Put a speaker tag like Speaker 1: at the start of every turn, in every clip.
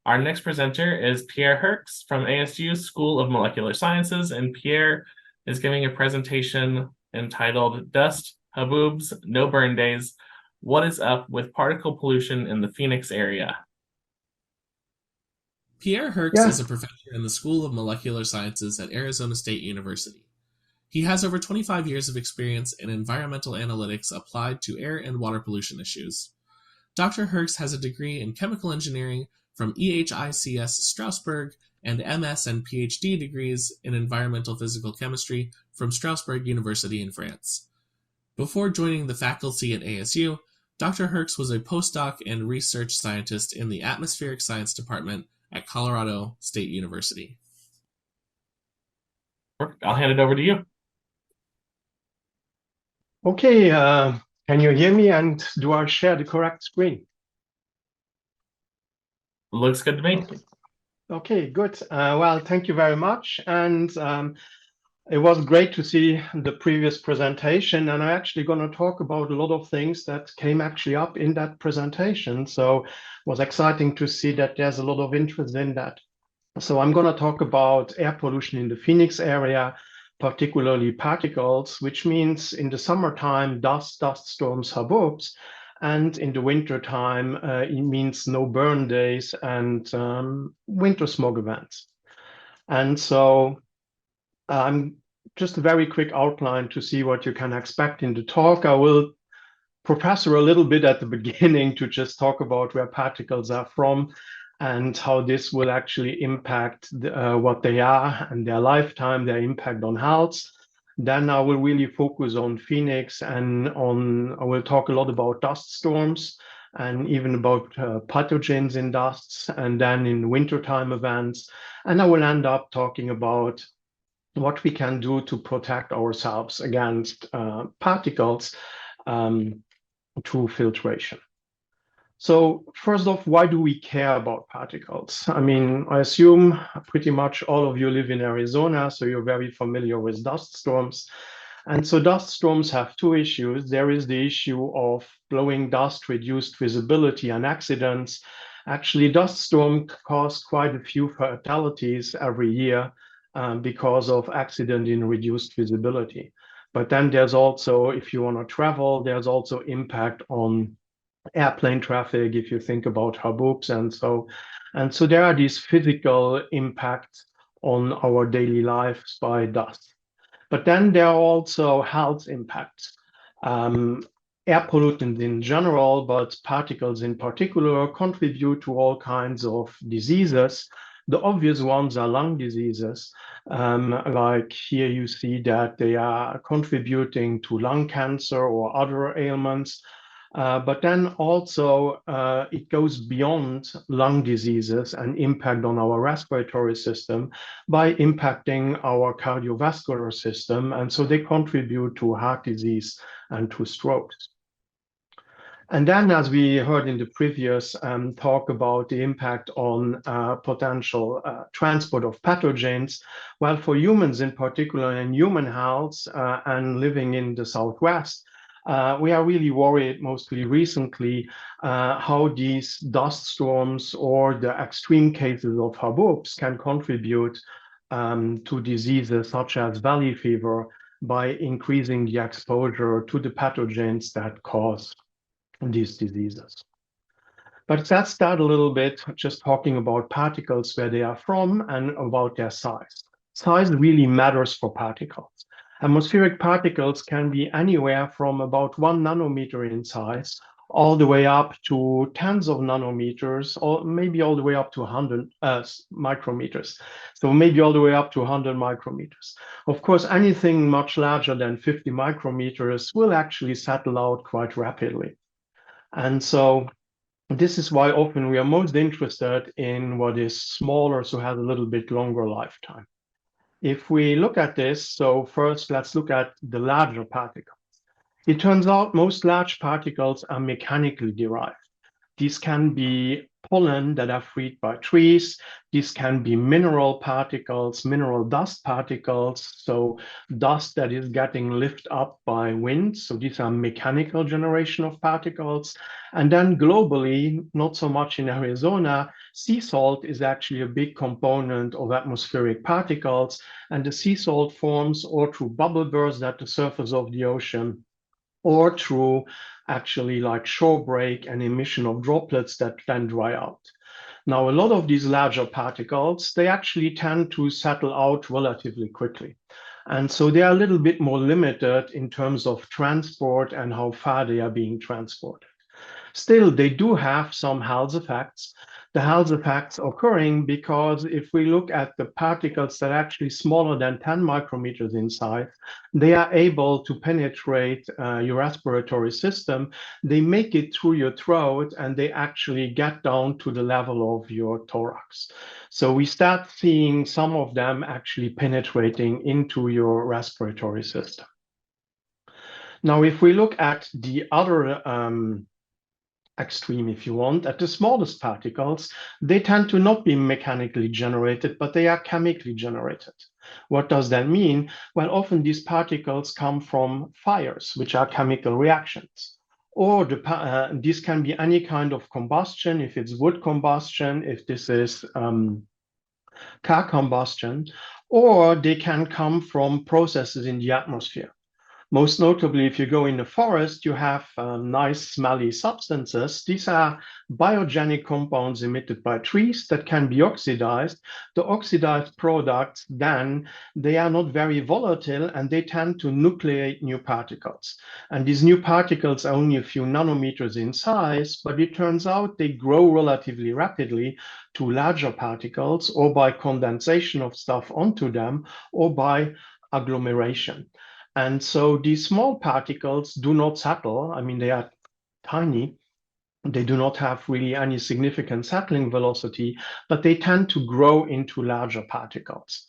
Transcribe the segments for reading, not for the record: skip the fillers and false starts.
Speaker 1: Our next presenter is Pierre Herck from ASU School of Molecular Sciences, and Pierre is giving a presentation entitled Dust, Haboobs, No Burn Days, What is Up with Particle Pollution in the Phoenix Area?
Speaker 2: Pierre Herck
Speaker 3: Yeah.
Speaker 2: is a professor in the School of Molecular Sciences at Arizona State University. He has over 25 years of experience in environmental analytics applied to air and water pollution issues. Dr. Herck has a degree in chemical engineering from EHICS Strasbourg and MS and PhD degrees in environmental physical chemistry from Strasbourg University in France. Before joining the faculty at ASU, Dr. Herck was a postdoc and research scientist in the Atmospheric Science Department at Colorado State University.
Speaker 1: I'll hand it over to you.
Speaker 3: Okay, can you hear me, and do I share the correct screen?
Speaker 1: Looks good to me.
Speaker 3: Okay, good. Well, thank you very much. And it was great to see the previous presentation, and I'm actually going to talk about a lot of things that came actually up in that presentation. So it was exciting to see that there's a lot of interest in that. So I'm going to talk about air pollution in the Phoenix area, particularly particles, which means in the summertime, dust storms, haboobs, and in the wintertime, it means no burn days and winter smog events. And so just a very quick outline to see what you can expect in the talk. I will professor a little bit at the beginning to just talk about where particles are from and how this will actually impact what they are and their lifetime, their impact on health. Then I will really focus on Phoenix and I will talk a lot about dust storms and even about pathogens in dusts, and then in wintertime events. And I will end up talking about what we can do to protect ourselves against particles through filtration. So first off, why do we care about particles? I mean, I assume pretty much all of you live in Arizona, so you're very familiar with dust storms. And so dust storms have two issues. There is the issue of blowing dust, reduced visibility, and accidents. Actually, dust storms cause quite a few fatalities every year because of accident in reduced visibility. But then there's also, if you want to travel, there's also impact on airplane traffic, if you think about haboobs. And so there are these physical impacts on our daily lives by dust. But then there are also health impacts. Air pollutants in general, but particles in particular, contribute to all kinds of diseases. The obvious ones are lung diseases. Like here you see that they are contributing to lung cancer or other ailments. But then also it goes beyond lung diseases and impact on our respiratory system by impacting our cardiovascular system. And so they contribute to heart disease and to strokes. And then, as we heard in the previous talk about the impact on potential transport of pathogens, well, for humans in particular, in human health and living in the Southwest, we are really worried, mostly recently, how these dust storms or the extreme cases of haboobs can contribute to diseases such as valley fever by increasing the exposure to the pathogens that cause these diseases. But let's start a little bit just talking about particles, where they are from, and about their size. Size really matters for particles. Atmospheric particles can be anywhere from about 1 nanometer in size all the way up to tens of nanometers, or maybe all the way up to 100 micrometers. So maybe all the way up to 100 micrometers. Of course, anything much larger than 50 micrometers will actually settle out quite rapidly. And so this is why often we are most interested in what is smaller, so has a little bit longer lifetime. If we look at this, so first let's look at the larger particles. It turns out most large particles are mechanically derived. These can be pollen that are freed by trees. These can be mineral particles, mineral dust particles, so dust that is getting lifted up by wind. So these are mechanical generation of particles. And then globally, not so much in Arizona, sea salt is actually a big component of atmospheric particles. And the sea salt forms or through bubble bursts at the surface of the ocean, or through actually like shore break and emission of droplets that then dry out. Now, a lot of these larger particles, they actually tend to settle out relatively quickly. And so they are a little bit more limited in terms of transport and how far they are being transported. Still, they do have some health effects. The health effects occurring because if we look at the particles that are actually smaller than 10 micrometers in size, they are able to penetrate your respiratory system. They make it through your throat and they actually get down to the level of your thorax. So we start seeing some of them actually penetrating into your respiratory system. Now, if we look at the other extreme, if you want, at the smallest particles, they tend to not be mechanically generated, but they are chemically generated. What does that mean? Well, often these particles come from fires, which are chemical reactions. Or this can be any kind of combustion, if it's wood combustion, if this is car combustion, or they can come from processes in the atmosphere. Most notably, if you go in the forest, you have nice smelly substances. These are biogenic compounds emitted by trees that can be oxidized. The oxidized products, then, they are not very volatile and they tend to nucleate new particles. And these new particles are only a few nanometers in size, but it turns out they grow relatively rapidly to larger particles, or by condensation of stuff onto them, or by agglomeration. And so these small particles do not settle. I mean, they are tiny. They do not have really any significant settling velocity, but they tend to grow into larger particles.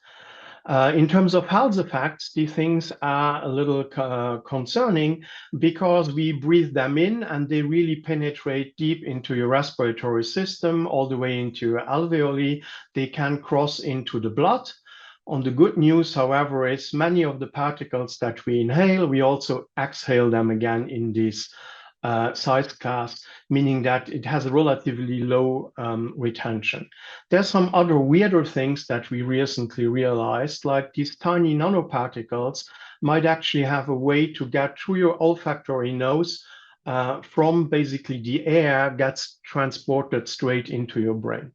Speaker 3: In terms of health effects, these things are a little concerning because we breathe them in and they really penetrate deep into your respiratory system, all the way into your alveoli. They can cross into the blood. On the good news, however, is many of the particles that we inhale, we also exhale them again in this size class, meaning that it has a relatively low retention. There's some other weirder things that we recently realized, like these tiny nanoparticles might actually have a way to get through your olfactory nose from basically the air gets transported straight into your brain.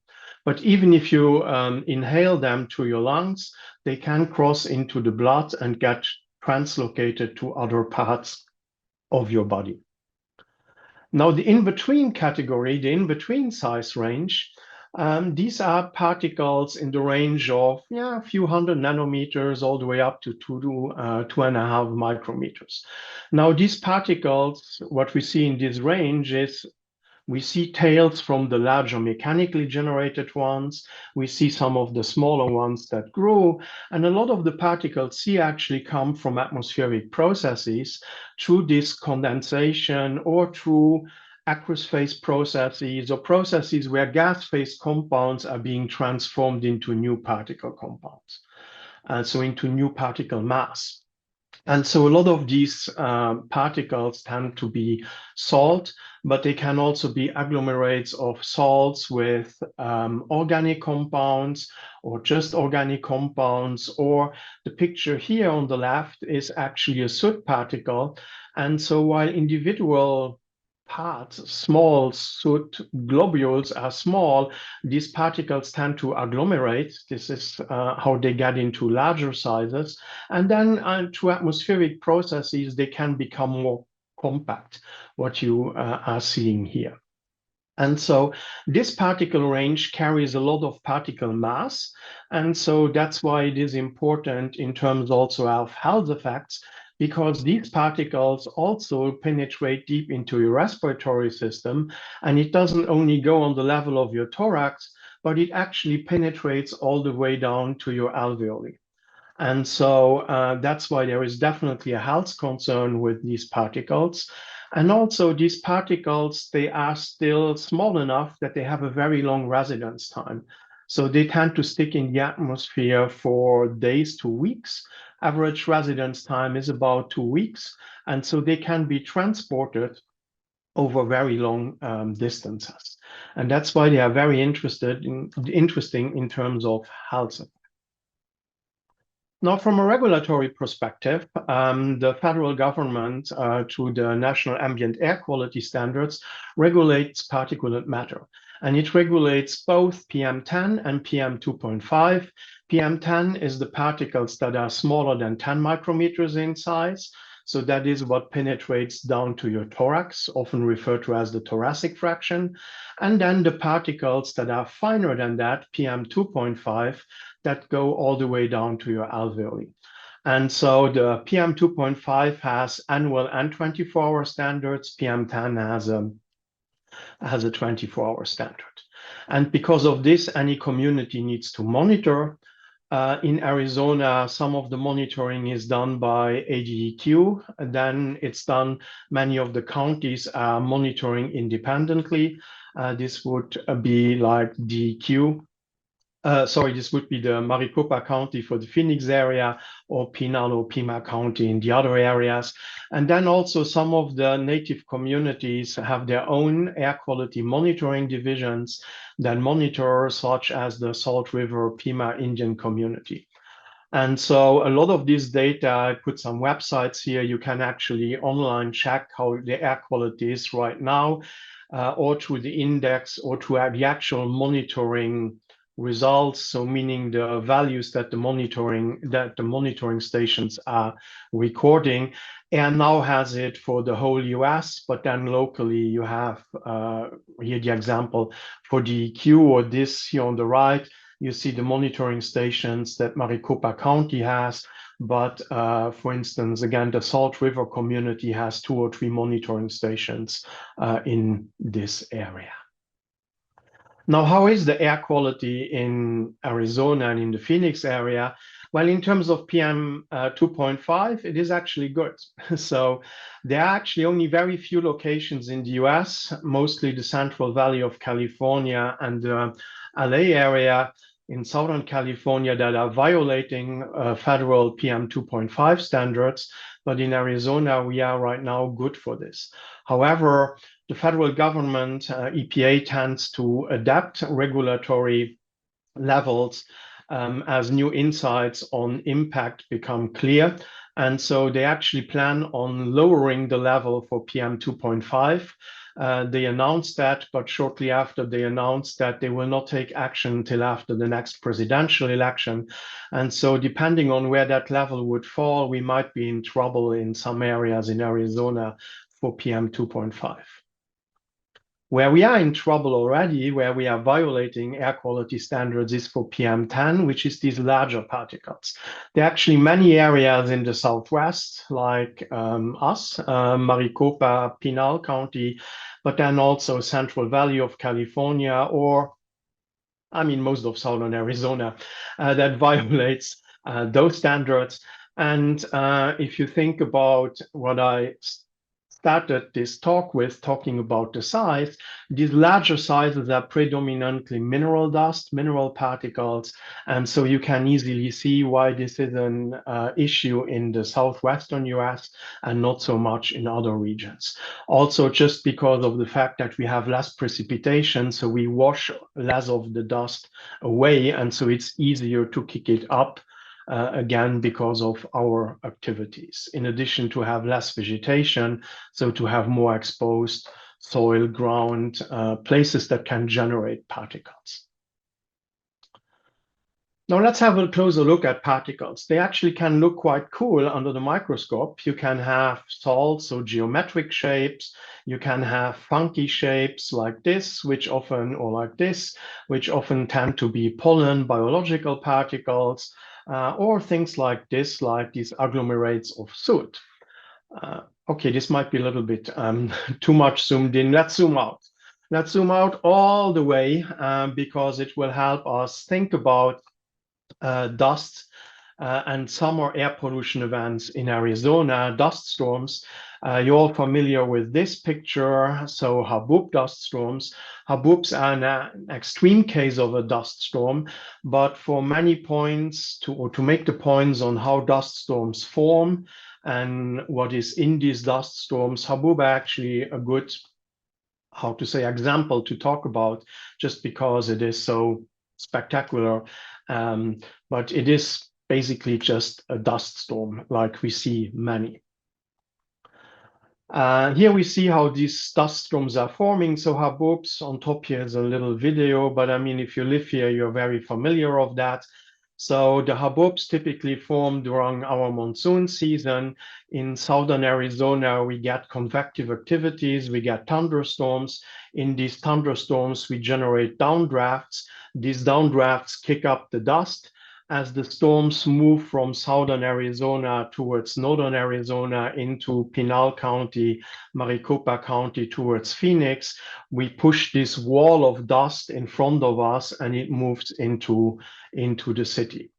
Speaker 3: But even if you inhale them to your lungs, they can cross into the blood and get translocated to other parts of your body. Now, the in-between category, the in-between size range, these are particles in the range of a few hundred nanometers all the way up to 2.5 micrometers. Now, these particles, what we see in this range is we see tails from the larger mechanically generated ones. We see some of the smaller ones that grow. And a lot of the particles here actually come from atmospheric processes through this condensation or through aqueous phase processes or processes where gas phase compounds are being transformed into new particle compounds. So into new particle mass. And so a lot of these particles tend to be salt, but they can also be agglomerates of salts with organic compounds or just organic compounds, or the picture here on the left is actually a soot particle. And so while individual parts, small soot globules are small, these particles tend to agglomerate. This is how they get into larger sizes. And then through atmospheric processes, they can become more compact, what you are seeing here. And so this particle range carries a lot of particle mass. And so that's why it is important in terms also of health effects, because these particles also penetrate deep into your respiratory system. And it doesn't only go on the level of your thorax, but it actually penetrates all the way down to your alveoli. And so that's why there is definitely a health concern with these particles. And also these particles, they are still small enough that they have a very long residence time. So they tend to stick in the atmosphere for days to weeks. Average residence time is about 2 weeks. And so they can be transported over very long distances. And that's why they are very interesting in terms of health. Now, from a regulatory perspective, the federal government, through the National Ambient Air Quality Standards, regulates particulate matter. And it regulates both PM10 and PM2.5. PM10 is the particles that are smaller than 10 micrometers in size. So that is what penetrates down to your thorax, often referred to as the thoracic fraction. And then the particles that are finer than that, PM2.5, that go all the way down to your alveoli. And so the PM2.5 has annual and 24-hour standards. PM10 has a 24-hour standard. And because of this, any community needs to monitor. In Arizona, some of the monitoring is done by ADEQ. And then it's done, many of the counties are monitoring independently. This would be like DEQ. This would be the Maricopa County for the Phoenix area, or Pinal or Pima County in the other areas. And then also some of the native communities have their own air quality monitoring divisions that monitor, such as the Salt River Pima Indian community. And so a lot of this data, I put some websites here, you can actually online check how the air quality is right now, or through the index, or through the actual monitoring results, so meaning the values that the monitoring stations are recording. Air now has it for the whole US, but then locally you have here the example for DEQ, or this here on the right. You see the monitoring stations that Maricopa County has, but for instance, again, the Salt River community has 2 or 3 monitoring stations in this area. Now, how is the air quality in Arizona and in the Phoenix area? Well, in terms of PM 2.5, it is actually good. So there are actually only very few locations in the US, mostly the Central Valley of California and the LA area in Southern California, that are violating federal PM 2.5 standards. But in Arizona, we are right now good for this. However, the federal government, EPA, tends to adapt regulatory levels as new insights on impact become clear. And so they actually plan on lowering the level for PM 2.5. They announced that, but shortly after they announced that they will not take action until after the next presidential election. And so depending on where that level would fall, we might be in trouble in some areas in Arizona for PM 2.5. Where we are in trouble already, where we are violating air quality standards, is for PM10, which is these larger particles. There are actually many areas in the Southwest, like Maricopa, Pinal County, but then also Central Valley of California, or most of Southern Arizona, that violates those standards. And if you think about what I started this talk with, talking about the size, these larger sizes are predominantly mineral dust, mineral particles. And so you can easily see why this is an issue in the southwestern US and not so much in other regions. Also, just because of the fact that we have less precipitation, so we wash less of the dust away, and so it's easier to kick it up again because of our activities, in addition to have less vegetation, so to have more exposed soil, ground, places that can generate particles. Now let's have a closer look at particles. They actually can look quite cool under the microscope. You can have salts, so geometric shapes. You can have funky shapes like this, or like this, which often tend to be pollen, biological particles, or things like this, like these agglomerates of soot. Okay, this might be a little bit too much zoomed in. Let's zoom out. Let's zoom out all the way because it will help us think about dust and summer air pollution events in Arizona, dust storms. You're all familiar with this picture. So Haboob dust storms. Haboobs are an extreme case of a dust storm, but for many points to make the points on how dust storms form and what is in these dust storms, Haboob are actually a good, how to say, example to talk about, just because it is so spectacular. But it is basically just a dust storm, like we see many. Here we see how these dust storms are forming. So Haboobs, on top here is a little video, but I mean, if you live here, you're very familiar of that. So the Haboobs typically form during our monsoon season. In southern Arizona, we get convective activities, we get thunderstorms. In these thunderstorms, we generate downdrafts. These downdrafts kick up the dust. As the storms move from southern Arizona towards northern Arizona into Pinal County, Maricopa County towards Phoenix, we push this wall of dust in front of us and it moves into the city.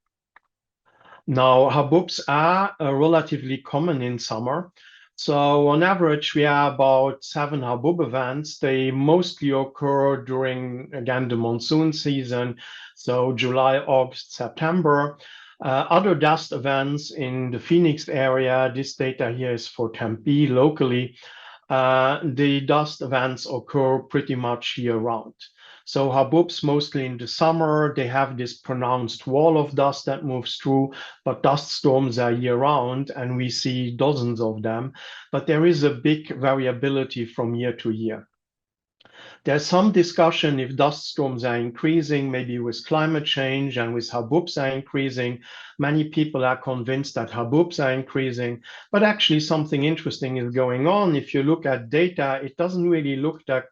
Speaker 3: Now, haboobs are relatively common in summer. So on average, we have about 7 haboob events. They mostly occur during, again, the monsoon season, so July, August, September. Other dust events in the Phoenix area, this data here is for Tempe locally, the dust events occur pretty much year-round. So haboobs mostly in the summer, they have this pronounced wall of dust that moves through, but dust storms are year-round, and we see dozens of them. But there is a big variability from year to year. There's some discussion if dust storms are increasing, maybe with climate change and with haboobs are increasing. Many people are convinced that haboobs are increasing, but actually something interesting is going on. If you look at data, it doesn't really look that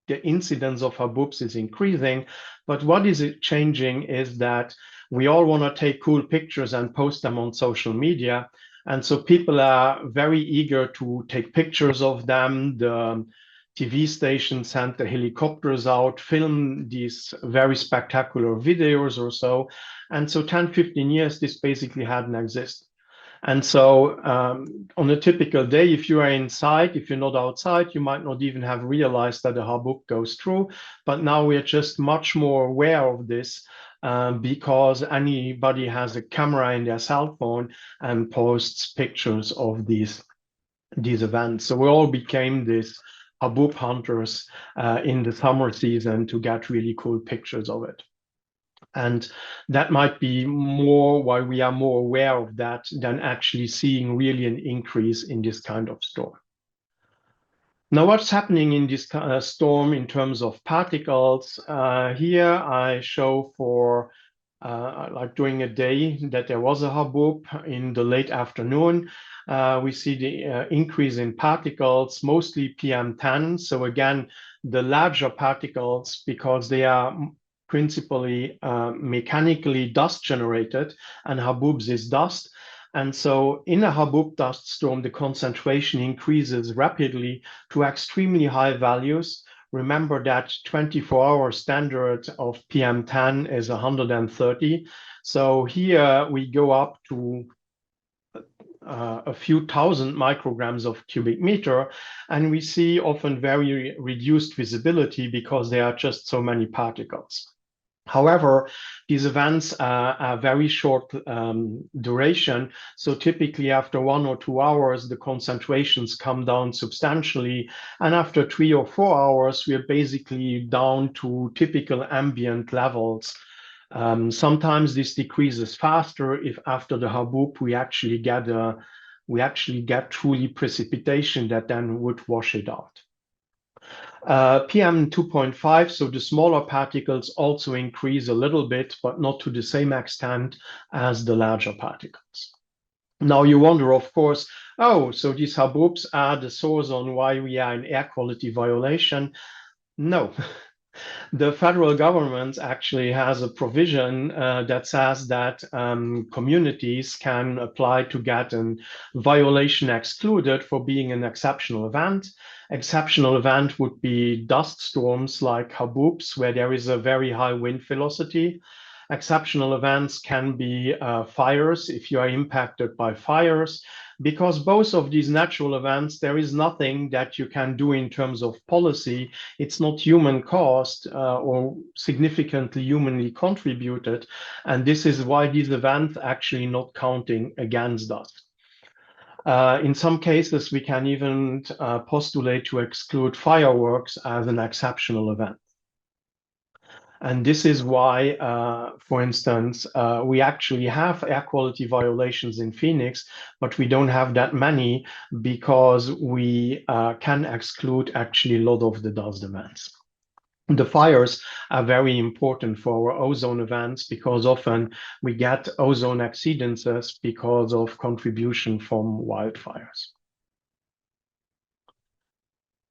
Speaker 3: the incidence of haboobs is increasing, but what is it changing is that we all want to take cool pictures and post them on social media. And so people are very eager to take pictures of them. The TV stations send the helicopters out, film these very spectacular videos or so. And so 10, 15 years, this basically hadn't existed. And so on a typical day, if you are inside, if you're not outside, you might not even have realized that a haboob goes through. But now we're just much more aware of this because anybody has a camera in their cell phone and posts pictures of these events. So we all became these haboob hunters in the summer season to get really cool pictures of it. And that might be more why we are more aware of that than actually seeing really an increase in this kind of storm. Now, what's happening in this storm in terms of particles? Here I show for like during a day that there was a haboob in the late afternoon. We see the increase in particles, mostly PM10. So again, the larger particles, because they are principally mechanically dust generated, and haboobs is dust. And so in a haboob dust storm, the concentration increases rapidly to extremely high values. Remember that 24-hour standard of PM10 is 130. So here we go up to a few thousand micrograms of cubic meter, and we see often very reduced visibility because there are just so many particles. However, these events are very short duration. So typically after 1 or 2 hours, the concentrations come down substantially. And after 3 or 4 hours, we're basically down to typical ambient levels. Sometimes this decreases faster if after the haboob we actually get truly precipitation that then would wash it out. PM 2.5, so the smaller particles also increase a little bit, but not to the same extent as the larger particles. Now you wonder, of course, oh, so these haboobs are the source on why we are in air quality violation. No. The federal government actually has a provision that says that communities can apply to get a violation excluded for being an exceptional event. Exceptional event would be dust storms like haboobs, where there is a very high wind velocity. Exceptional events can be fires, if you are impacted by fires, because both of these natural events, there is nothing that you can do in terms of policy. It's not human caused or significantly humanly contributed. And this is why these events actually not counting against us. In some cases, we can even postulate to exclude fireworks as an exceptional event. And this is why, for instance, we actually have air quality violations in Phoenix, but we don't have that many because we can exclude actually a lot of the dust events. The fires are very important for our ozone events because often we get ozone exceedances because of contribution from wildfires.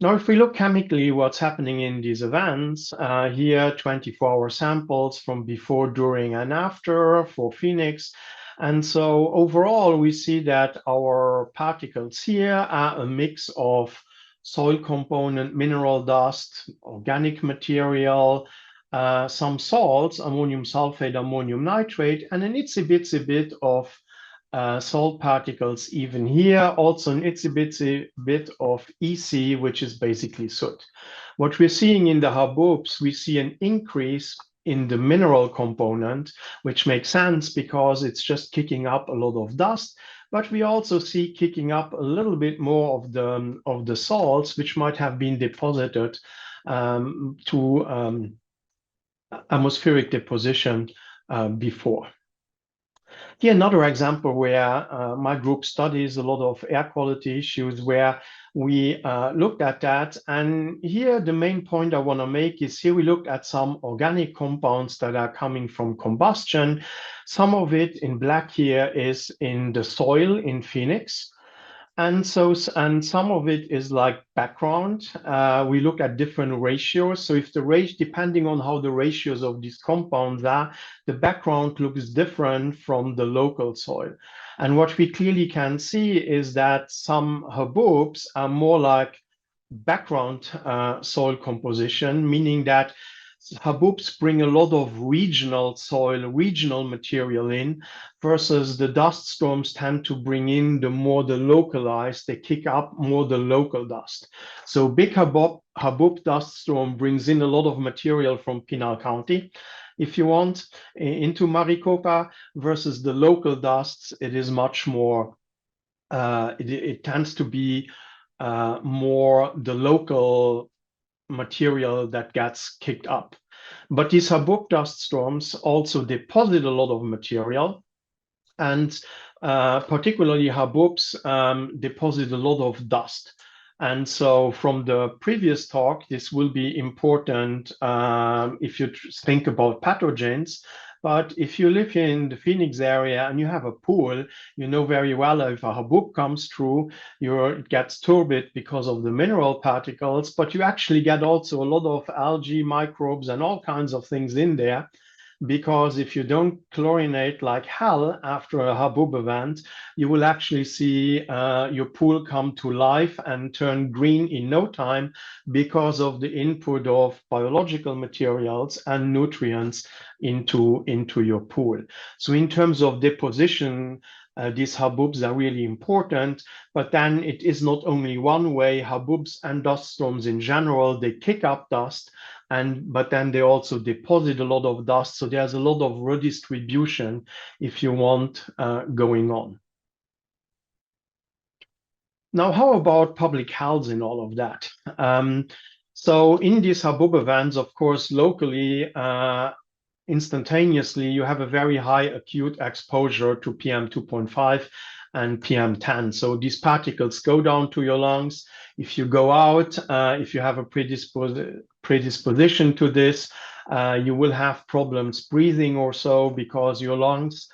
Speaker 3: Now, if we look chemically what's happening in these events, here 24-hour samples from before, during, and after for Phoenix. And so overall, we see that our particles here are a mix of soil component, mineral dust, organic material, some salts, ammonium sulfate, ammonium nitrate, and an itsy bitsy bit of salt particles even here, also an itsy bitsy bit of EC, which is basically soot. What we're seeing in the Haboobs, we see an increase in the mineral component, which makes sense because it's just kicking up a lot of dust. But we also see kicking up a little bit more of the salts, which might have been deposited to atmospheric deposition before. Here, another example where my group studies a lot of air quality issues where we looked at that. And here, the main point I want to make is here we looked at some organic compounds that are coming from combustion. Some of it in black here is in the soil in Phoenix. And some of it is like background. We look at different ratios. So if the ratio, depending on how the ratios of these compounds are, the background looks different from the local soil. And what we clearly can see is that some haboobs are more like background soil composition, meaning that haboobs bring a lot of regional soil, regional material in, versus the dust storms tend to bring in the localized, they kick up more the local dust. So big Haboob dust storm brings in a lot of material from Pinal County, if you want, into Maricopa, versus the local dusts, it is much more, it tends to be more the local material that gets kicked up. But these Haboob dust storms also deposit a lot of material, and particularly Haboobs deposit a lot of dust. And so from the previous talk, this will be important if you think about pathogens. But if you live in the Phoenix area and you have a pool, you know very well if a haboob comes through, it gets turbid because of the mineral particles, but you actually get also a lot of algae, microbes, and all kinds of things in there. Because if you don't chlorinate like hell after a haboob event, you will actually see your pool come to life and turn green in no time because of the input of biological materials and nutrients into your pool. So in terms of deposition, these haboobs are really important, but then it is not only one way. Haboobs and dust storms in general, they kick up dust, but then they also deposit a lot of dust. So there's a lot of redistribution, if you want, going on. Now, how about public health in all of that? So in these haboob events, of course, locally, instantaneously, you have a very high acute exposure to PM 2.5 and PM 10. So these particles go down to your lungs. If you go out, if you have a predisposition to this, you will have problems breathing or so because your lungs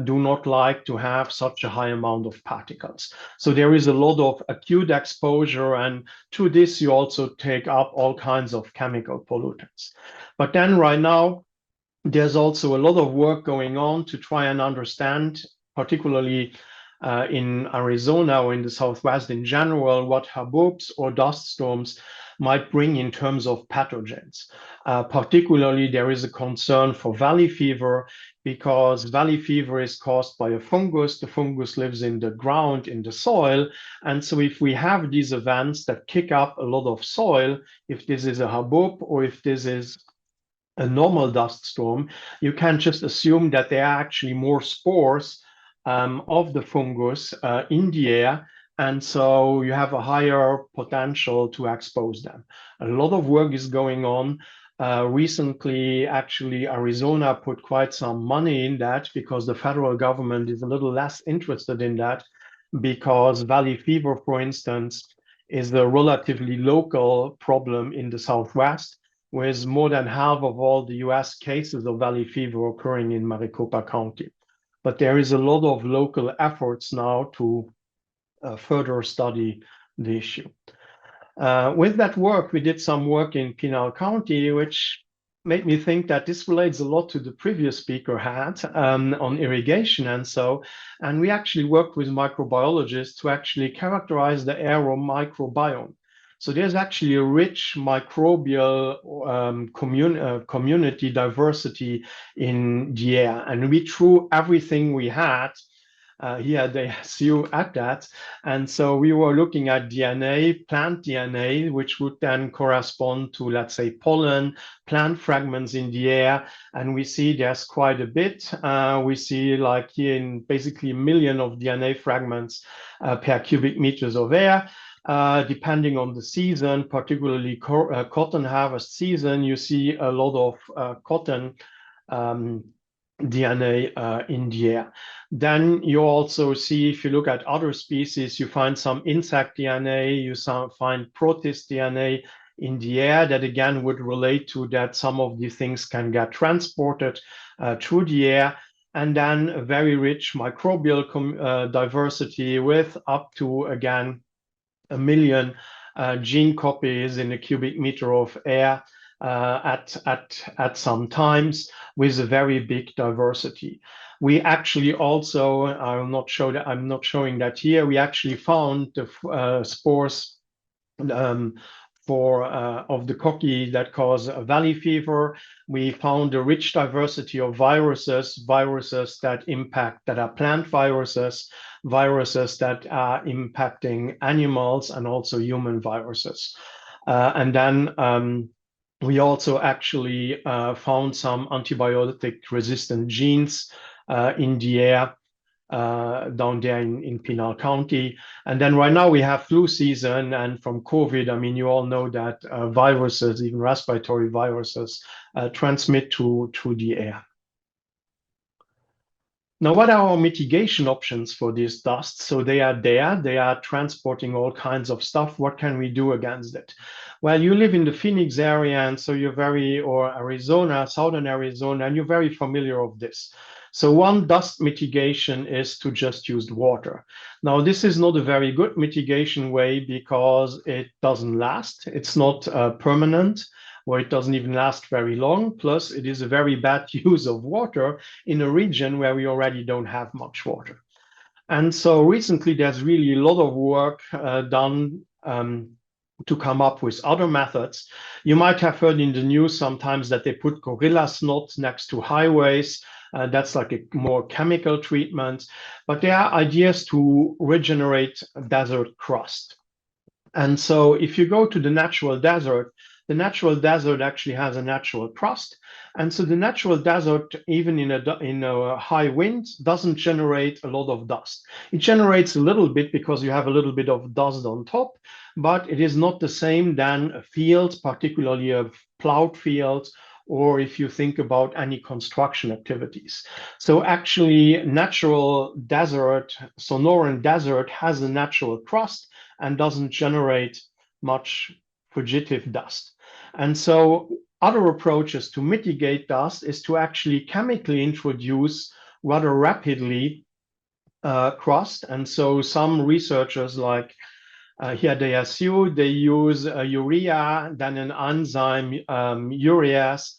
Speaker 3: do not like to have such a high amount of particles. So there is a lot of acute exposure, and to this you also take up all kinds of chemical pollutants. But then right now, there's also a lot of work going on to try and understand, particularly in Arizona or in the Southwest in general, what haboobs or dust storms might bring in terms of pathogens. Particularly, there is a concern for valley fever because valley fever is caused by a fungus. The fungus lives in the ground, in the soil. And so if we have these events that kick up a lot of soil, if this is a haboob or if this is a normal dust storm, you can't just assume that there are actually more spores of the fungus in the air. And so you have a higher potential to expose them. A lot of work is going on. Recently, actually, Arizona put quite some money in that because the federal government is a little less interested in that because valley fever, for instance, is a relatively local problem in the Southwest, with more than half of all the US cases of valley fever occurring in Maricopa County. But there is a lot of local efforts now to further study the issue. With that work, we did some work in Pinal County, which made me think that this relates a lot to the previous speaker had on irrigation and we actually worked with microbiologists to actually characterize the air microbiome. So there's actually a rich microbial community diversity in the air, and we threw everything we had here they see you at that. And so we were looking at DNA, plant DNA, which would then correspond to, let's say, pollen, plant fragments in the air. And we see there's quite a bit. We see like here in basically 1 million of DNA fragments per cubic meters of air. Depending on the season, particularly cotton harvest season, you see a lot of cotton DNA in the air. Then you also see, if you look at other species, you find some insect DNA, you find protist DNA in the air that again would relate to that some of these things can get transported through the air. And then a very rich microbial diversity with up to, again, 1 million gene copies in a cubic meter of air at some times, with a very big diversity. We actually also, I'm not showing that here, we actually found the spores of the cocci that cause valley fever. We found a rich diversity of viruses that are plant viruses that are impacting animals, and also human viruses. And then we also actually found some antibiotic-resistant genes in the air down there in Pinal County. And then right now we have flu season, and from COVID, I mean, you all know that viruses, even respiratory viruses, transmit through the air. Now, what are our mitigation options for this dust? So they are there, they are transporting all kinds of stuff. What can we do against it? Well, you live in the Phoenix area, and so or Arizona, southern Arizona, and you're very familiar with this. So one dust mitigation is to just use water. Now, this is not a very good mitigation way because it doesn't last. It's not permanent, or it doesn't even last very long. Plus, it is a very bad use of water in a region where we already don't have much water. And so recently, there's really a lot of work done to come up with other methods. You might have heard in the news sometimes that they put gorilla snot next to highways. That's like a more chemical treatment. But there are ideas to regenerate desert crust. And so if you go to the natural desert actually has a natural crust. And so the natural desert, even in a high wind, doesn't generate a lot of dust. It generates a little bit because you have a little bit of dust on top, but it is not the same than a field, particularly a plowed field, or if you think about any construction activities. So actually, natural desert, Sonoran desert, has a natural crust and doesn't generate much fugitive dust. And so other approaches to mitigate dust is to actually chemically introduce rather rapidly crust. And so some researchers like here at ASU, they use urea, then an enzyme urease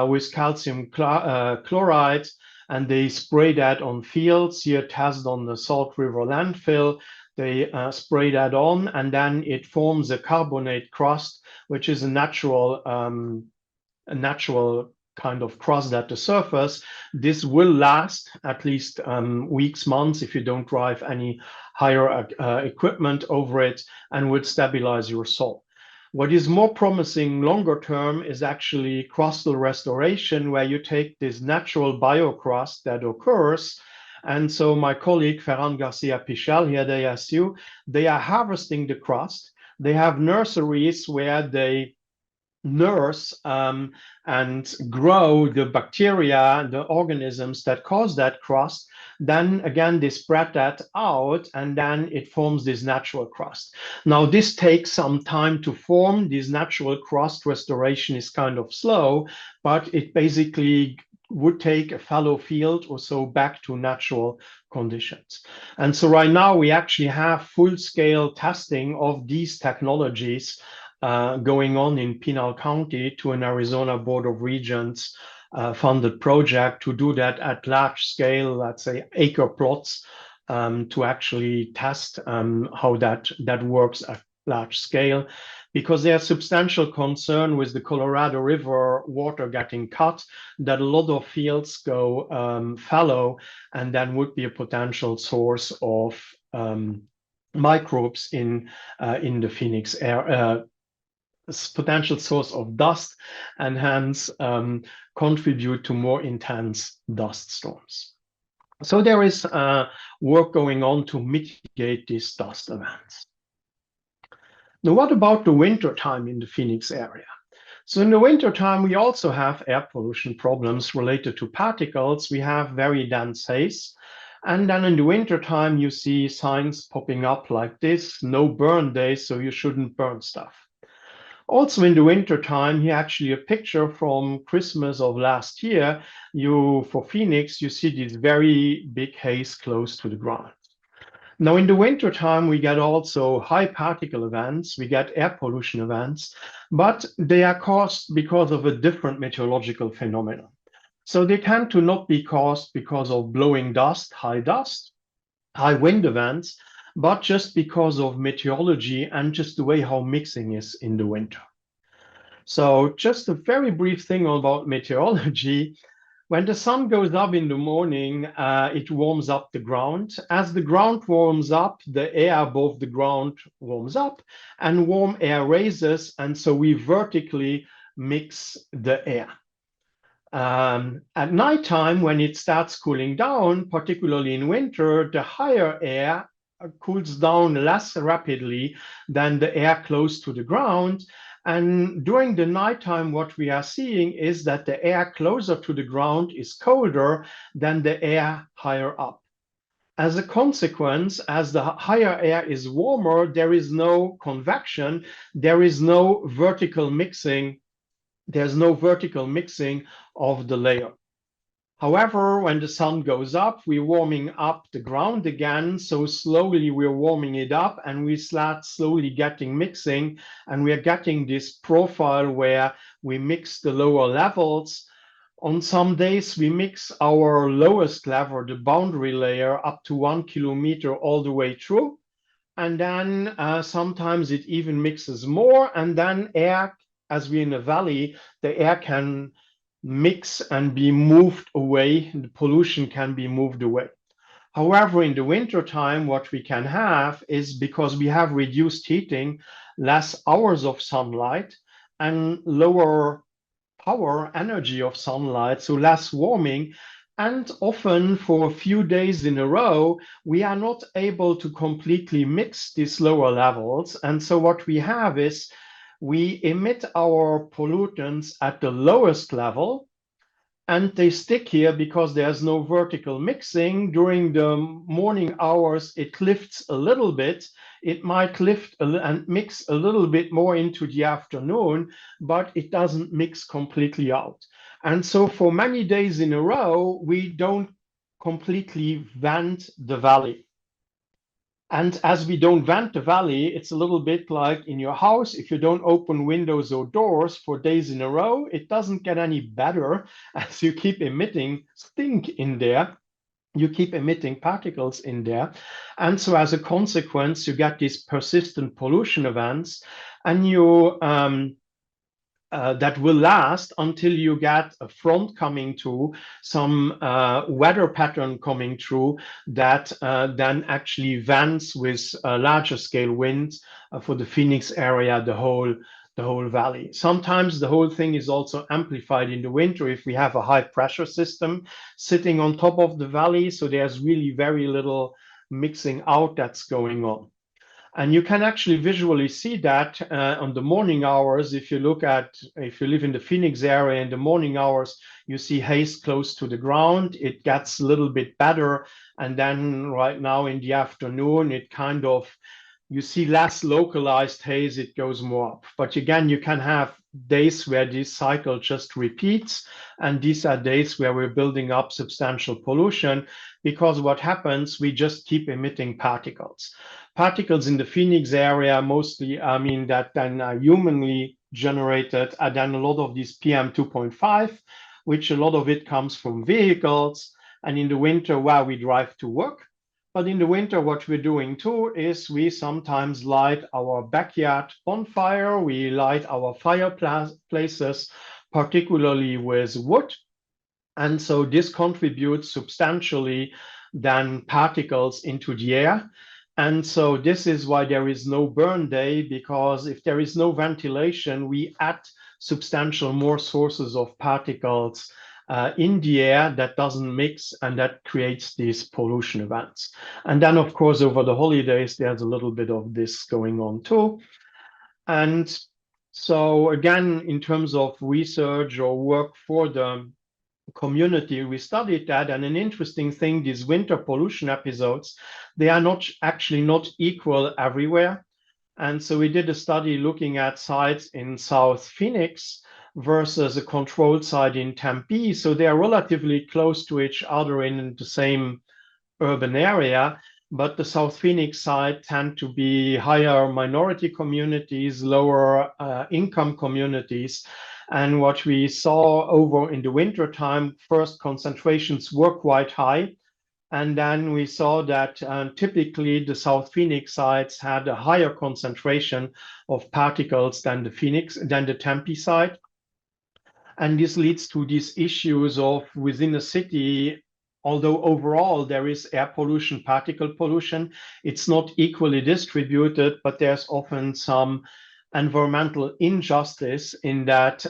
Speaker 3: with calcium chloride, and they spray that on fields. Here tested on the Salt River landfill. They spray that on, and then it forms a carbonate crust, which is a natural kind of crust at the surface. This will last at least weeks, months if you don't drive any higher equipment over it, and would stabilize your soil. What is more promising longer term is actually crustal restoration, where you take this natural biocrust that occurs. And so my colleague Ferran Garcia Pichal here at ASU, they are harvesting the crust. They have nurseries where they nurse and grow the bacteria, the organisms that cause that crust. Then again, they spread that out, and then it forms this natural crust. Now, this takes some time to form. This natural crust restoration is kind of slow, but it basically would take a fallow field or so back to natural conditions. And so right now we actually have full-scale testing of these technologies going on in Pinal County to an Arizona Board of Regents funded project to do that at large scale, let's say acre plots, to actually test how that works at large scale, because there's substantial concern with the Colorado River water getting cut, that a lot of fields go fallow, and then would be a potential source of microbes in the Phoenix area, potential source of dust, and hence contribute to more intense dust storms. So there is work going on to mitigate these dust events. Now, what about the winter time in the Phoenix area? So in the winter time, we also have air pollution problems related to particles. We have very dense haze. And then in the winter time, you see signs popping up like this: no burn days, so you shouldn't burn stuff. Also in the winter time, here actually a picture from Christmas of last year. For Phoenix, you see this very big haze close to the ground. Now in the winter time, we get also high particle events, we get air pollution events, but they are caused because of a different meteorological phenomenon. So they tend to not be caused because of blowing dust, high wind events, but just because of meteorology and just the way how mixing is in the winter. So just a very brief thing about meteorology. When the sun goes up in the morning, it warms up the ground. As the ground warms up, the air above the ground warms up, and warm air raises, and so we vertically mix the air. At nighttime, when it starts cooling down, particularly in winter, the higher air cools down less rapidly than the air close to the ground. And during the nighttime, what we are seeing is that the air closer to the ground is colder than the air higher up. As a consequence, as the higher air is warmer, there is no convection, there is no vertical mixing. There's no vertical mixing of the layer. However, when the sun goes up, we're warming up the ground again. So slowly we're warming it up, and we start slowly getting mixing, and we are getting this profile where we mix the lower levels. On some days, we mix our lowest level, the boundary layer, up to 1 kilometer all the way through. And then sometimes it even mixes more, and then air, as we're in a valley, the air can mix and be moved away. The pollution can be moved away. However, in the winter time, what we can have is, because we have reduced heating, less hours of sunlight and lower power energy of sunlight, so less warming. And often for a few days in a row, we are not able to completely mix these lower levels. And so what we have is, we emit our pollutants at the lowest level, and they stick here because there's no vertical mixing. During the morning hours, it lifts a little bit. It might lift and mix a little bit more into the afternoon, but it doesn't mix completely out. And so for many days in a row, we don't completely vent the valley. And as we don't vent the valley, it's a little bit like in your house. If you don't open windows or doors for days in a row, it doesn't get any better as you keep emitting stink in there. you keep emitting particles in there. And so as a consequence, you get these persistent pollution events, and that will last until you get a front coming through, some weather pattern coming through that then actually vents with larger scale winds for the Phoenix area, the whole valley. Sometimes the whole thing is also amplified in the winter if we have a high pressure system sitting on top of the valley. So there's really very little mixing out that's going on. And you can actually visually see that on the morning hours. If you live in the Phoenix area in the morning hours, you see haze close to the ground. It gets a little bit better. And then right now in the afternoon, you see less localized haze, it goes more up. But again, you can have days where this cycle just repeats. And these are days where we're building up substantial pollution, because what happens, we just keep emitting particles. Particles in the Phoenix area, mostly, that then are humanly generated, are then a lot of these PM 2.5, which a lot of it comes from vehicles. And in the winter, while we drive to work, but in the winter, what we're doing too is we sometimes light our backyard bonfire. We light our fireplaces, particularly with wood. And so this contributes substantially then particles into the air. And so this is why there is no burn day, because if there is no ventilation, we add substantial more sources of particles in the air that doesn't mix, and that creates these pollution events. And then, of course, over the holidays, there's a little bit of this going on too. And so again, in terms of research or work for the community, we studied that. And an interesting thing, these winter pollution episodes, they are not equal everywhere. And so we did a study looking at sites in South Phoenix versus a controlled site in Tempe. So they are relatively close to each other in the same urban area, but the South Phoenix side tend to be higher minority communities, lower income communities. And what we saw over in the winter time, first concentrations were quite high. And then we saw that typically the South Phoenix sites had a higher concentration of particles than the Tempe site. And this leads to these issues of within a city, although overall there is air pollution, particle pollution, it's not equally distributed, but there's often some environmental injustice in that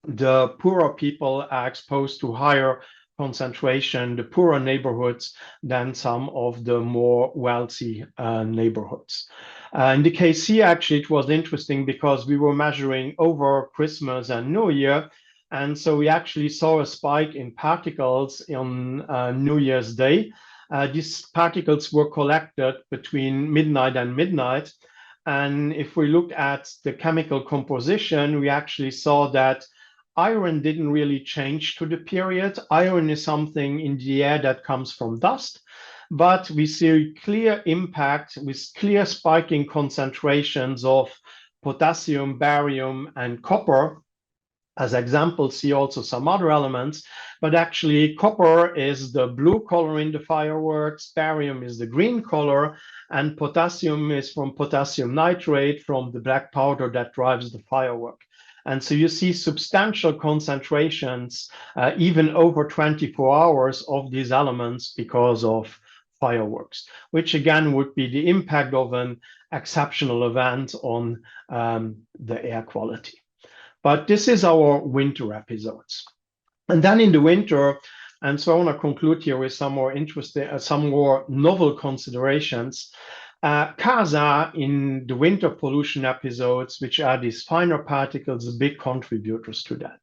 Speaker 3: the poorer people are exposed to higher concentration, the poorer neighborhoods, than some of the more wealthy neighborhoods. In the case here, actually, it was interesting because we were measuring over Christmas and New Year. And so we actually saw a spike in particles on New Year's Day. These particles were collected between midnight and midnight. And if we look at the chemical composition, we actually saw that iron didn't really change to the period. Iron is something in the air that comes from dust, but we see clear impact with clear spiking concentrations of potassium, barium, and copper. As examples, see also some other elements, but actually copper is the blue color in the fireworks, barium is the green color, and potassium is from potassium nitrate, from the black powder that drives the firework. And so you see substantial concentrations, even over 24 hours, of these elements because of fireworks, which again would be the impact of an exceptional event on the air quality. But this is our winter episodes. And then in the winter, and so I want to conclude here with some more interesting, some more novel considerations. Cars are in the winter pollution episodes, which are these finer particles, big contributors to that.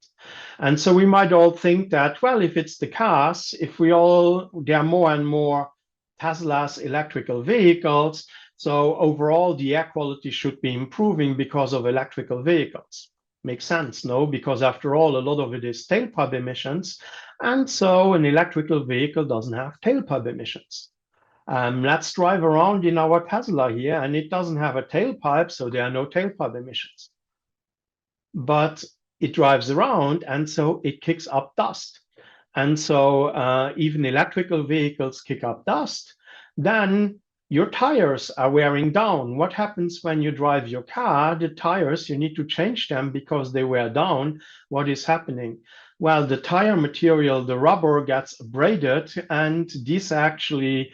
Speaker 3: And so we might all think that, well, if it's the cars, there are more and more Tesla's electrical vehicles, so overall the air quality should be improving because of electrical vehicles. Makes sense, no? Because after all, a lot of it is tailpipe emissions. And so an electrical vehicle doesn't have tailpipe emissions. Let's drive around in our Tesla here, and it doesn't have a tailpipe, so there are no tailpipe emissions. But it drives around, and so it kicks up dust. And so even electrical vehicles kick up dust. Then your tires are wearing down. What happens when you drive your car? The tires, you need to change them because they wear down. What is happening? Well, the tire material, the rubber gets abraded, and these actually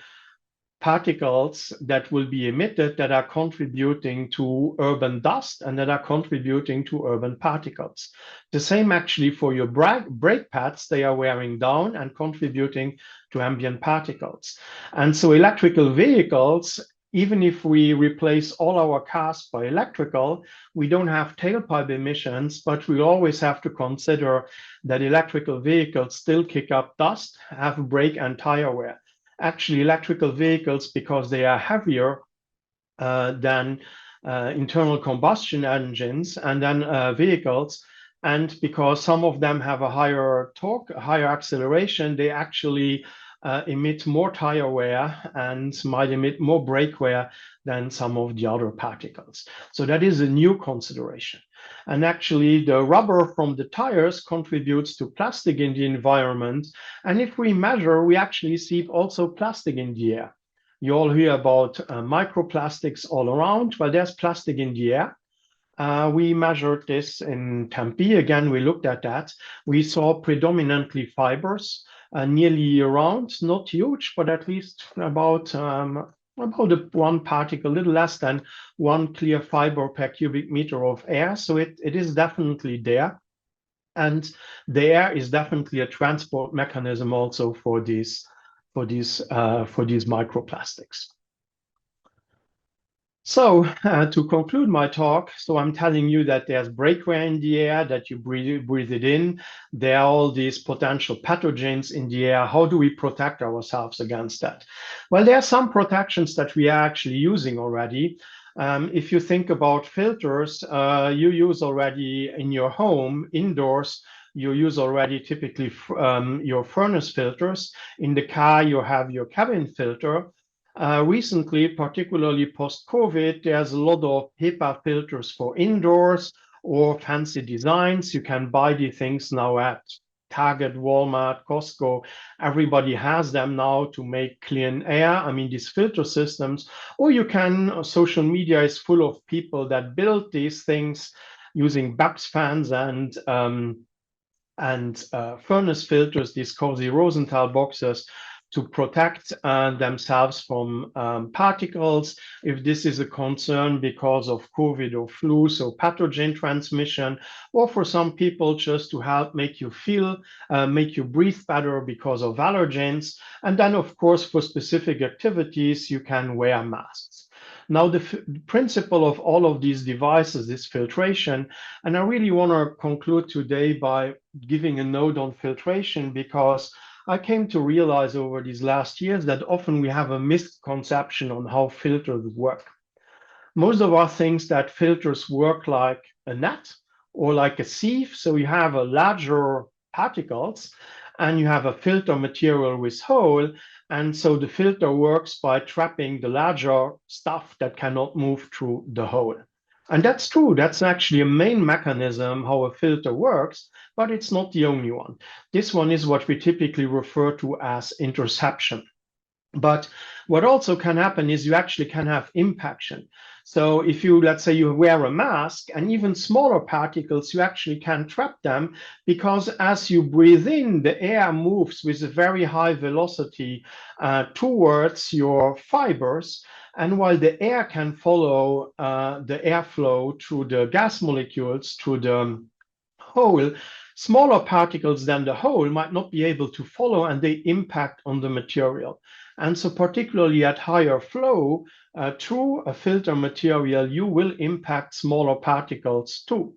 Speaker 3: particles that will be emitted that are contributing to urban dust and that are contributing to urban particles. The same actually for your brake pads, they are wearing down and contributing to ambient particles. And so electrical vehicles, even if we replace all our cars by electrical, we don't have tailpipe emissions, but we always have to consider that electrical vehicles still kick up dust, have brake and tire wear. Actually, electrical vehicles, because they are heavier than internal combustion engines and then vehicles, and because some of them have a higher torque, a higher acceleration, they actually emit more tire wear and might emit more brake wear than some of the other particles. So that is a new consideration. And actually, the rubber from the tires contributes to plastic in the environment. And if we measure, we actually see also plastic in the air. You all hear about microplastics all around. Well, there's plastic in the air. We measured this in Tempe. Again, we looked at that. We saw predominantly fibers nearly year-round, not huge, but at least about one particle, a little less than one clear fiber per cubic meter of air. So it is definitely there. And the air is definitely a transport mechanism also for these microplastics. So to conclude my talk, so I'm telling you that there's brake wear in the air, that you breathe it in. There are all these potential pathogens in the air. How do we protect ourselves against that? Well, there are some protections that we are actually using already. If you think about filters, you use already in your home, indoors, you use already typically your furnace filters. In the car, you have your cabin filter. Recently, particularly post-COVID, there's a lot of HEPA filters for indoors or fancy designs. You can buy the things now at Target, Walmart, Costco. Everybody has them now to make clean air. I mean, these filter systems, or you can, social media is full of people that build these things using Babs fans and furnace filters, these cozy Rosenthal boxes, to protect themselves from particles. If this is a concern because of COVID or flu, so pathogen transmission, or for some people just to help make you breathe better because of allergens. And then, of course, for specific activities, you can wear masks. Now, the principle of all of these devices is filtration. And I really want to conclude today by giving a note on filtration, because I came to realize over these last years that often we have a misconception on how filters work. Most of us think that filters work like a net or like a sieve. So you have a larger particles and you have a filter material with hole. And so the filter works by trapping the larger stuff that cannot move through the hole. And that's true. That's actually a main mechanism how a filter works, but it's not the only one. This one is what we typically refer to as interception. But what also can happen is you actually can have impaction. So if you, let's say you wear a mask and even smaller particles, you actually can trap them, because as you breathe in, the air moves with a very high velocity towards your fibers. And while the air can follow the airflow through the gas molecules through the hole, smaller particles than the hole might not be able to follow, and they impact on the material. And so particularly at higher flow, through a filter material, you will impact smaller particles too.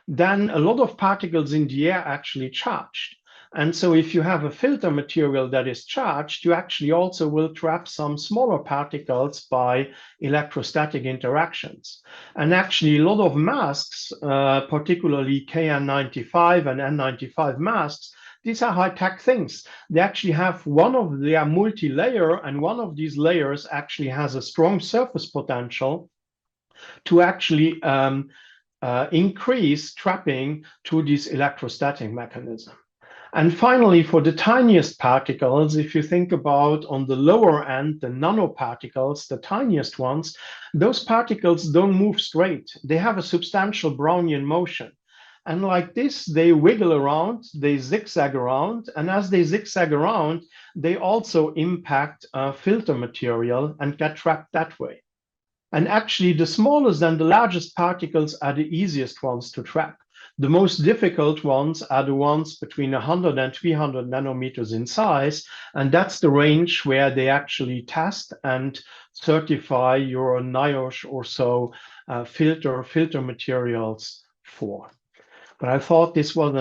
Speaker 3: Then a lot of particles in the air actually charged. And so if you have a filter material that is charged, you actually also will trap some smaller particles by electrostatic interactions. And actually a lot of masks, particularly KN95 and N95 masks, these are high-tech things. They actually have they are multi-layer, and one of these layers actually has a strong surface potential to actually increase trapping to this electrostatic mechanism. And finally, for the tiniest particles, if you think about on the lower end, the nanoparticles, the tiniest ones, those particles don't move straight. They have a substantial Brownian motion. And like this, they wiggle around, they zigzag around, and as they zigzag around, they also impact filter material and get trapped that way. And actually, the smallest and the largest particles are the easiest ones to trap. The most difficult ones are the ones between 100 and 300 nanometers in size, and that's the range where they actually test and certify your NIOSH or so filter materials for. But I thought this was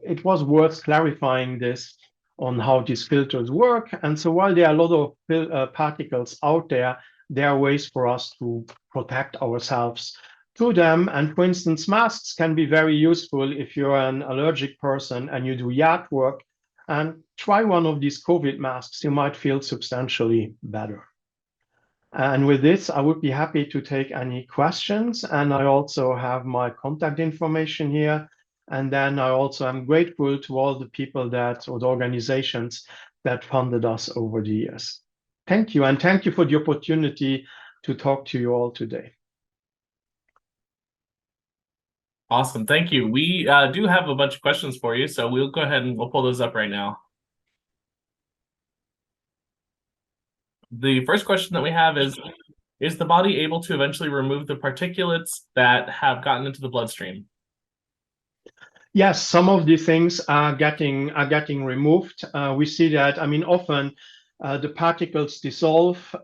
Speaker 3: it was worth clarifying this on how these filters work. And so while there are a lot of particles out there, there are ways for us to protect ourselves to them. And for instance, masks can be very useful if you're an allergic person and you do yard work. And try one of these COVID masks, you might feel substantially better. And with this, I would be happy to take any questions. And I also have my contact information here. And then I also am grateful to all the people that, or the organizations that funded us over the years. Thank you. And thank you for the opportunity to talk to you all today.
Speaker 1: Awesome. Thank you. We do have a bunch of questions for you, so we'll go ahead and we'll pull those up right now. The first question that we have is the body able to eventually remove the particulates that have gotten into the bloodstream?
Speaker 3: Yes, some of the things are getting removed. We see that, I mean, often the particles dissolve,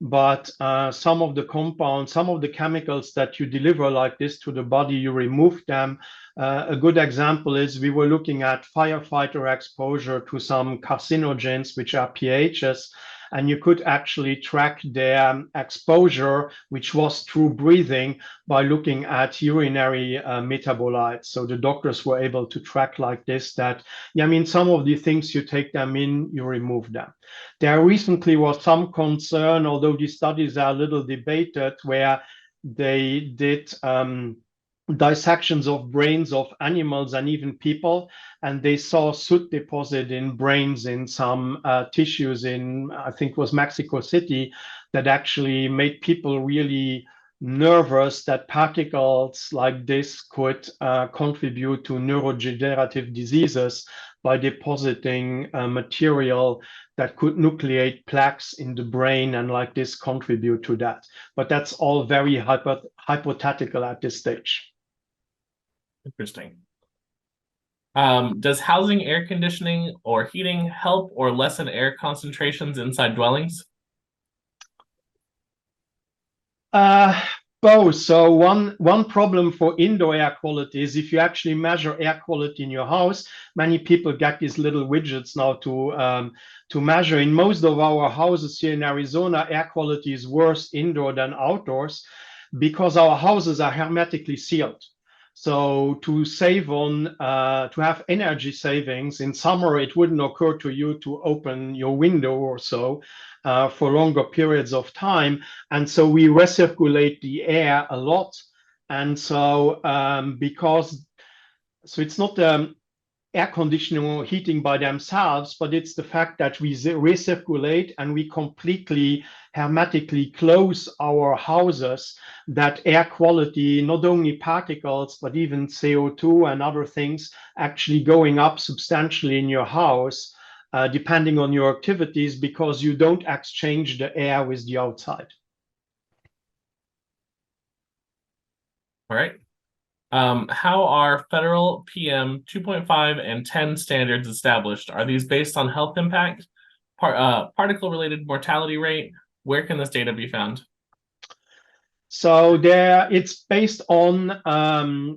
Speaker 3: but some of the compounds, some of the chemicals that you deliver like this to the body, you remove them. A good example is we were looking at firefighter exposure to some carcinogens, which are PHs, and you could actually track their exposure, which was through breathing, by looking at urinary metabolites. So the doctors were able to track like this that, yeah, I mean, some of the things you take them in, you remove them. There recently was some concern, although these studies are a little debated, where they did dissections of brains of animals and even people, and they saw soot deposit in brains in some tissues in, I think it was Mexico City, that actually made people really nervous that particles like this could contribute to neurodegenerative diseases by depositing material that could nucleate plaques in the brain and like this contribute to that. But that's all very hypothetical at this stage.
Speaker 1: Interesting. Does housing air conditioning or heating help or lessen air concentrations inside dwellings?
Speaker 3: Both. So one problem for indoor air quality is if you actually measure air quality in your house, many people get these little widgets now to measure. In most of our houses here in Arizona, air quality is worse indoor than outdoors because our houses are hermetically sealed. So to save on, to have energy savings in summer, it wouldn't occur to you to open your window or so for longer periods of time. And so we recirculate the air a lot. And so so it's not air conditioning or heating by themselves, but it's the fact that we recirculate and we completely hermetically close our houses, that air quality, not only particles, but even CO2 and other things actually going up substantially in your house, depending on your activities, because you don't exchange the air with the outside.
Speaker 1: All right. How are federal PM 2.5 and 10 standards established? Are these based on health impact, particle-related mortality rate? Where can this data be found?
Speaker 3: So it's based on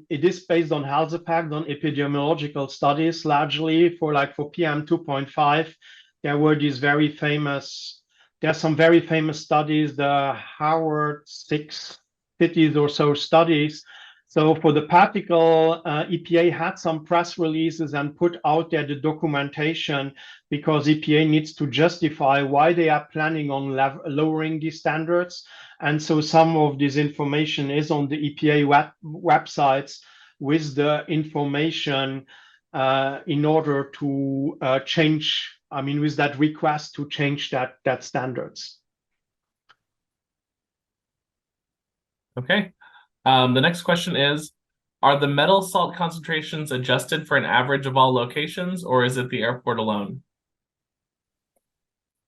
Speaker 3: it is based on health impact, on epidemiological studies largely. For PM 2.5, there were these there's some very famous studies, the Harvard 6 cities or so studies. So for the particle, EPA had some press releases and put out there the documentation, because EPA needs to justify why they are planning on lowering these standards. And so some of this information is on the EPA websites with the information in order to change, I mean, with that request to change that standards.
Speaker 1: Okay. The next question is, are the metal salt concentrations adjusted for an average of all locations, or is it the airport alone?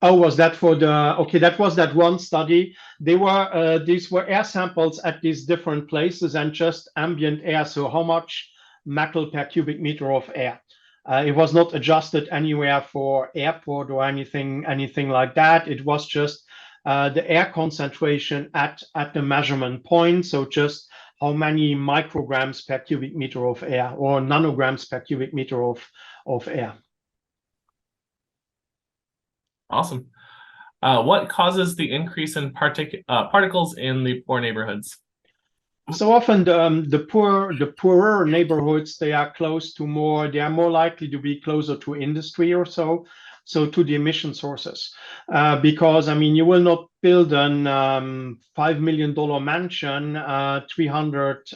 Speaker 3: Oh, was that for the, okay, that was that one study. These were air samples at these different places and just ambient air. So how much metal per cubic meter of air? It was not adjusted anywhere for airport or anything like that. It was just the air concentration at the measurement point. So just how many micrograms per cubic meter of air or nanograms per cubic meter of air.
Speaker 1: Awesome. What causes the increase in particles in the poor neighborhoods?
Speaker 3: So often the poorer neighborhoods, they are more likely to be closer to industry or so to the emission sources. Because, I mean, you will not build an $5 million mansion 300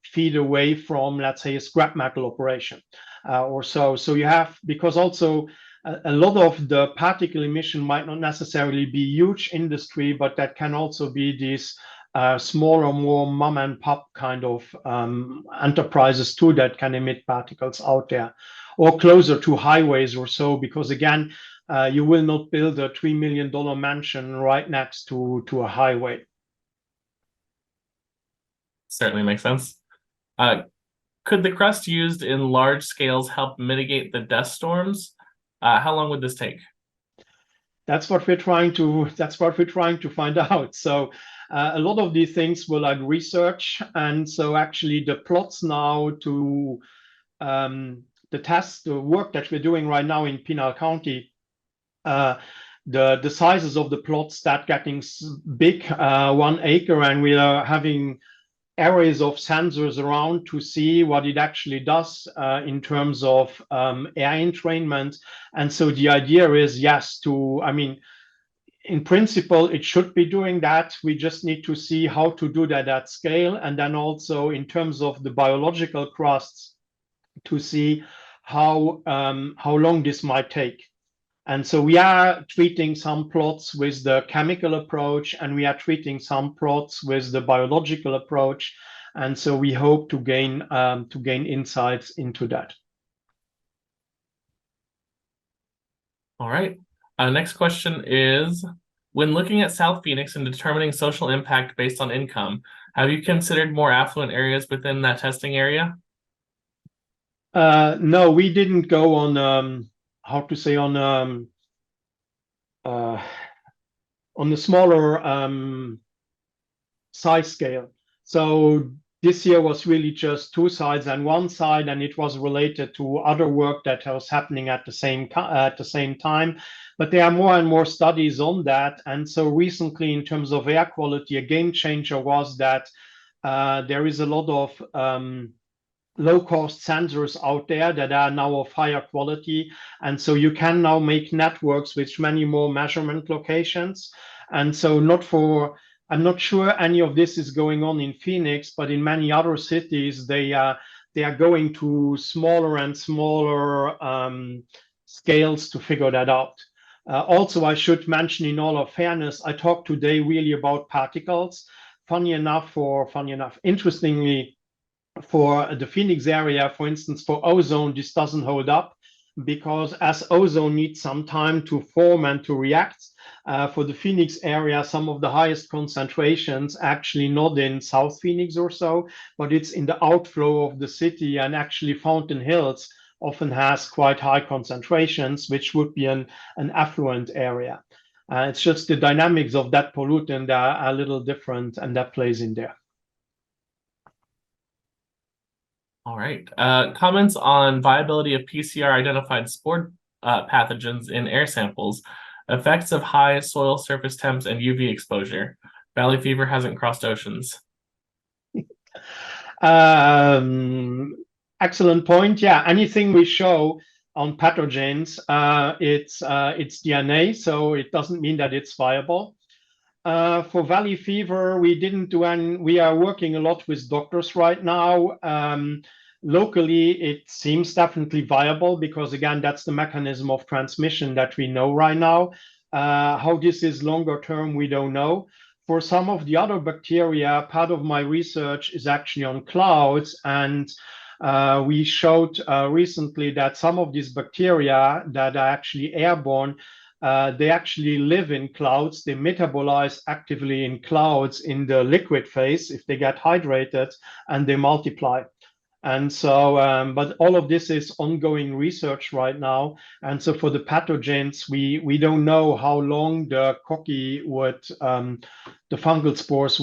Speaker 3: feet away from, let's say, a scrap metal operation or so. So you have, because also a lot of the particle emission might not necessarily be huge industry, but that can also be these smaller, more mom and pop kind of enterprises too that can emit particles out there, or closer to highways or so, because again, you will not build a $3 million mansion right next to a highway.
Speaker 1: Certainly makes sense. Could the crust used in large scales help mitigate the dust storms? How long would this take?
Speaker 3: That's what we're trying to find out. So a lot of these things were like research, and so actually the plots now to the work that we're doing right now in Pinal County, the sizes of the plots start getting big, 1 acre, and we are having arrays of sensors around to see what it actually does in terms of air entrainment. And so the idea is, yes, I mean, in principle, it should be doing that. We just need to see how to do that at scale. And then also in terms of the biological crusts, to see how long this might take. And so we are treating some plots with the chemical approach, and we are treating some plots with the biological approach. And so we hope to gain insights into that.
Speaker 1: All right. Next question is, when looking at South Phoenix and determining social impact based on income, have you considered more affluent areas within that testing area?
Speaker 3: No, we didn't go on on the smaller size scale. So this year was really just two sides and one side, and it was related to other work that was happening at the same time. But there are more and more studies on that. And so recently, in terms of air quality, a game changer was that there is a lot of low-cost sensors out there that are now of higher quality. And so you can now make networks with many more measurement locations. And so I'm not sure any of this is going on in Phoenix, but in many other cities, they are going to smaller and smaller scales to figure that out. Also, I should mention, in all of fairness, I talked today really about particles. Interestingly, for the Phoenix area, for instance, for ozone, this doesn't hold up, because as ozone needs some time to form and to react, for the Phoenix area, some of the highest concentrations actually not in South Phoenix or so, but it's in the outflow of the city, and actually Fountain Hills often has quite high concentrations, which would be an affluent area. It's just the dynamics of that pollutant are a little different, and that plays in there.
Speaker 1: All right. Comments on viability of PCR-identified spore pathogens in air samples, effects of high soil surface temps and UV exposure. Valley fever hasn't crossed oceans.
Speaker 3: Excellent point. Yeah, anything we show on pathogens, it's DNA, so it doesn't mean that it's viable. For valley fever, we didn't do any. We are working a lot with doctors right now. locally, it seems definitely viable because, again, that's the mechanism of transmission that we know right now. How this is longer term, we don't know. For some of the other bacteria, part of my research is actually on clouds, and we showed recently that some of these bacteria that are actually airborne, they actually live in clouds. They metabolize actively in clouds in the liquid phase if they get hydrated, and they multiply. And so, but all of this is ongoing research right now. And so for the pathogens, we don't know how long the cocci would, the fungal spores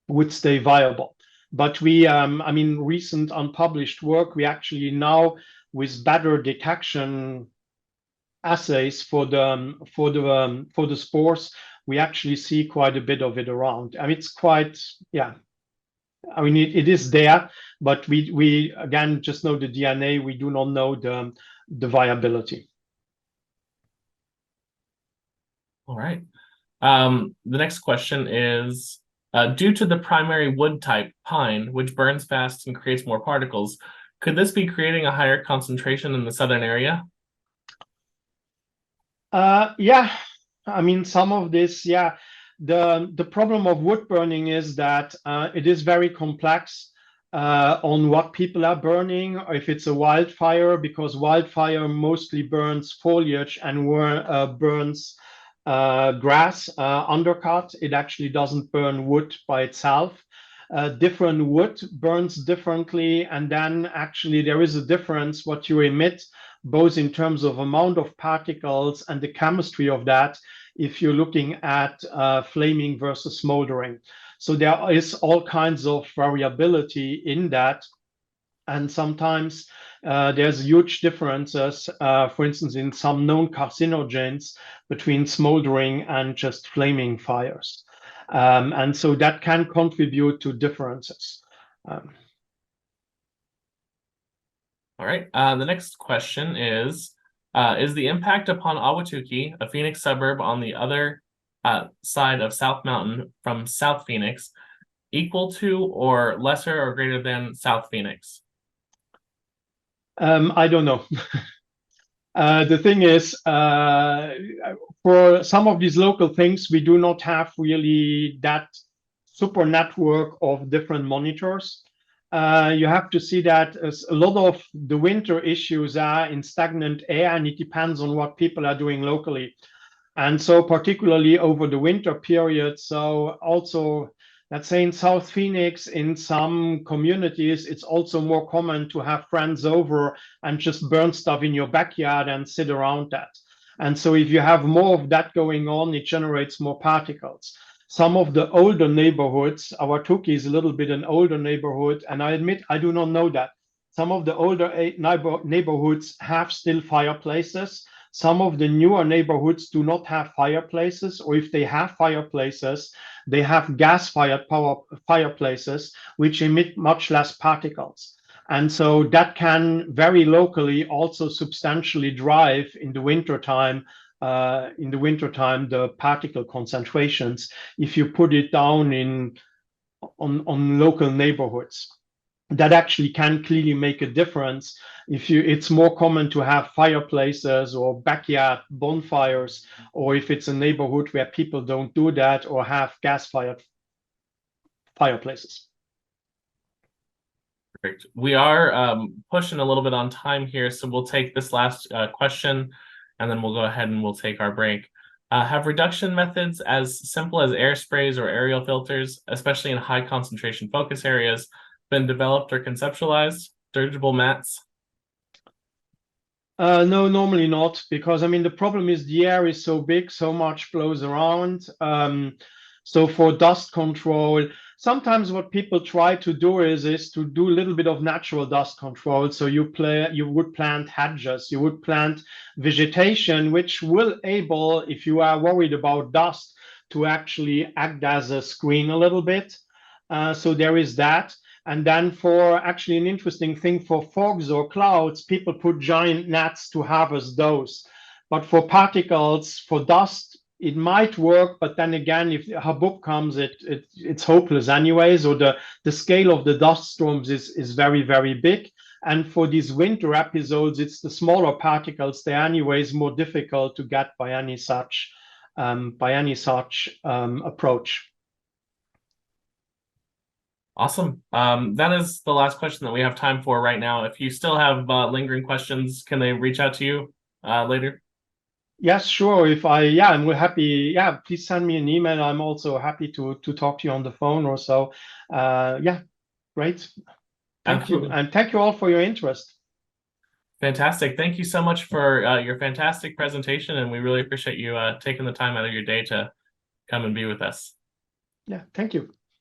Speaker 3: would stay viable. But we, I mean, recent unpublished work, we actually now, with better detection assays for the spores, we actually see quite a bit of it around. I mean, it's quite, yeah. I mean, it is there, but we again just know the DNA. We do not know the viability.
Speaker 1: All right. The next question is, due to the primary wood type, pine, which burns fast and creates more particles, could this be creating a higher concentration in the southern area?
Speaker 3: Yeah, I mean, some of this, yeah. The problem of wood burning is that it is very complex on what people are burning, or if it's a wildfire, because wildfire mostly burns foliage and burns grass undercut. It actually doesn't burn wood by itself. Different wood burns differently, and then actually there is a difference what you emit, both in terms of amount of particles and the chemistry of that, if you're looking at flaming versus smoldering. So there is all kinds of variability in that. And sometimes there's huge differences, for instance, in some known carcinogens between smoldering and just flaming fires. And so that can contribute to differences.
Speaker 1: All right. The next question is the impact upon Ahwatukee, a Phoenix suburb on the other side of South Mountain from South Phoenix, equal to or lesser or greater than South Phoenix?
Speaker 3: I don't know. The thing is, for some of these local things, we do not have really that super network of different monitors. You have to see that as a lot of the winter issues are in stagnant air, and it depends on what people are doing locally. And so particularly over the winter period, so also, let's say in South Phoenix, in some communities, it's also more common to have friends over and just burn stuff in your backyard and sit around that. And so if you have more of that going on, it generates more particles. Some of the older neighborhoods, Ahwatukee is a little bit an older neighborhood, and I admit I do not know that. Some of the older neighborhoods have still fireplaces. Some of the newer neighborhoods do not have fireplaces, or if they have fireplaces, they have gas-fired fireplaces, which emit much less particles. And so that can very locally also substantially drive in the wintertime the particle concentrations if you put it down on local neighborhoods. That actually can clearly make a difference. It's more common to have fireplaces or backyard bonfires, or if it's a neighborhood where people don't do that or have gas-fired fireplaces.
Speaker 1: Perfect. We are pushing a little bit on time here, so we'll take this last question, and then we'll go ahead and we'll take our break. Have reduction methods as simple as air sprays or aerial filters, especially in high concentration focus areas, been developed or conceptualized? Dirigible mats?
Speaker 3: No, normally not, because I mean the problem is the air is so big, so much blows around. So for dust control, sometimes what people try to do is to do a little bit of natural dust control. So you would plant hedges, you would plant vegetation, which will able, if you are worried about dust, to actually act as a screen a little bit. So there is that. And then for actually an interesting thing for fogs or clouds, people put giant nets to harvest those. But for particles, for dust, it might work, but then again, if Haboob comes, it's hopeless anyways, or the scale of the dust storms is very, very big. And for these winter episodes, it's the smaller particles. They're anyways more difficult to get by any such approach.
Speaker 1: Awesome. That is the last question that we have time for right now. If you still have lingering questions, can they reach out to you later?
Speaker 3: Yes, sure. I'm happy. Yeah, please send me an email. I'm also happy to talk to you on the phone or so. Yeah, great. Thank you.
Speaker 1: Absolutely.
Speaker 3: And thank you all for your interest.
Speaker 1: Fantastic. Thank you so much for your fantastic presentation, and we really appreciate you taking the time out of your day to come and be with us.
Speaker 3: Yeah, thank you.